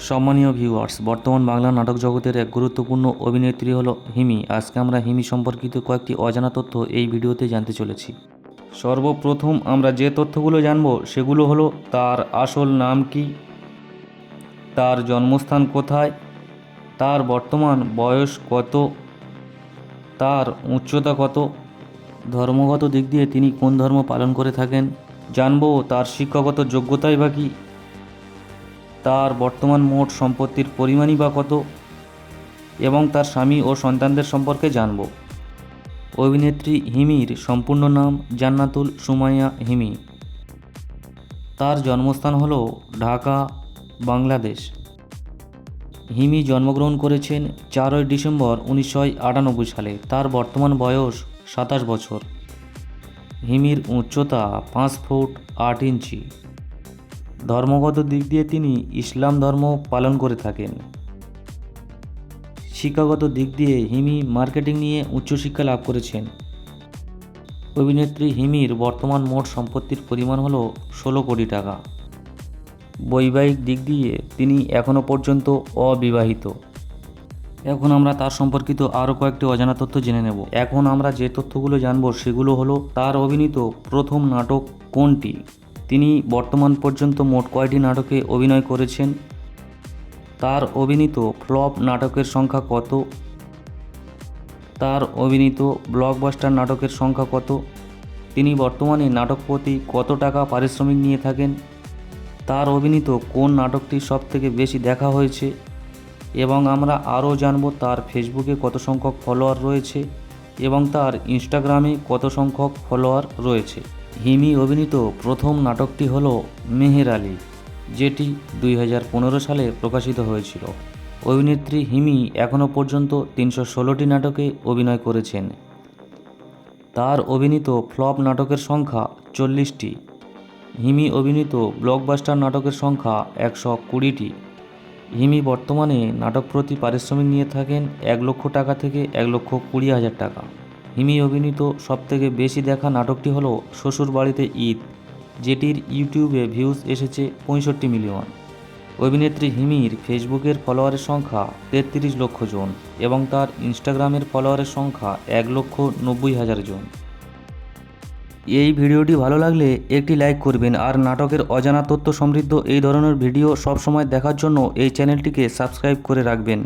সম্মানীয় ভিউয়ার্স, বর্তমান বাংলা নাটক জগতের এক গুরুত্বপূর্ণ অভিনেত্রী হলো হিমি। আজকে আমরা হিমি সম্পর্কিত কয়েকটি অজানা তথ্য এই ভিডিওতে জানতে চলেছি। সর্বপ্রথম আমরা যে তথ্যগুলো জানব সেগুলো হলো তার আসল নাম কি, তার জন্মস্থান কোথায়, তার বর্তমান বয়স কত, তার উচ্চতা কত, ধর্মগত দিক দিয়ে তিনি কোন ধর্ম পালন করে থাকেন, জানবো তার শিক্ষাগত যোগ্যতাই বা কী, তার বর্তমান মোট সম্পত্তির পরিমাণই বা কত এবং তার স্বামী ও সন্তানদের সম্পর্কে জানব। অভিনেত্রী হিমির সম্পূর্ণ নাম জান্নাতুল সুমাইয়া হিমি। তার জন্মস্থান হল ঢাকা, বাংলাদেশ। হিমি জন্মগ্রহণ করেছেন 4ই ডিসেম্বর 1998 সালে। তার বর্তমান বয়স 27 বছর। হিমির উচ্চতা 5 ফুট 8 ইঞ্চি। ধর্মগত দিক দিয়ে তিনি ইসলাম ধর্ম পালন করে থাকেন। শিক্ষাগত দিক দিয়ে হিমি মার্কেটিং নিয়ে উচ্চশিক্ষা লাভ করেছেন। অভিনেত্রী হিমির বর্তমান মোট সম্পত্তির পরিমাণ হল 16 কোটি টাকা। বৈবাহিক দিক দিয়ে তিনি এখনও পর্যন্ত অবিবাহিত। এখন আমরা তার সম্পর্কিত আরও কয়েকটি অজানা তথ্য জেনে নেব। এখন আমরা যে তথ্যগুলো জানব সেগুলো হলো তার অভিনীত প্রথম নাটক কোনটি, তিনি বর্তমান পর্যন্ত মোট কয়টি নাটকে অভিনয় করেছেন, তার অভিনীত ফ্লপ নাটকের সংখ্যা কত, তার অভিনীত ব্লকবাস্টার নাটকের সংখ্যা কত, তিনি বর্তমানে নাটক প্রতি কত টাকা পারিশ্রমিক নিয়ে থাকেন, তার অভিনীত কোন নাটকটি সবথেকে বেশি দেখা হয়েছে এবং আমরা আরও জানব তার ফেসবুকে কত সংখ্যক ফলোয়ার রয়েছে এবং তার ইনস্টাগ্রামে কত সংখ্যক ফলোয়ার রয়েছে। হিমি অভিনীত প্রথম নাটকটি হল মেহের আলী, যেটি 2015 সালে প্রকাশিত হয়েছিল। অভিনেত্রী হিমি এখনও পর্যন্ত 316টি নাটকে অভিনয় করেছেন। তার অভিনীত ফ্লপ নাটকের সংখ্যা 40টি। হিমি অভিনীত ব্লকবাস্টার নাটকের সংখ্যা 120টি। হিমি বর্তমানে নাটক প্রতি পারিশ্রমিক নিয়ে থাকেন 1 লক্ষ টাকা থেকে 1,20,000 টাকা। হিমি অভিনীত সবথেকে বেশি দেখা নাটকটি হল শ্বশুরবাড়িতে ঈদ, যেটির ইউটিউবে ভিউজ এসেছে 65 মিলিয়ন। অভিনেত্রী হিমির ফেসবুকের ফলোয়ারের সংখ্যা 33 লক্ষ জন এবং তার ইনস্টাগ্রামের ফলোয়ারের সংখ্যা 1,90,000 জন। এই ভিডিওটি ভালো লাগলে একটি লাইক করবেন আর নাটকের অজানা তথ্য সমৃদ্ধ এই ধরনের ভিডিও সবসময় দেখার জন্য এই চ্যানেলটিকে সাবস্ক্রাইব করে রাখবেন।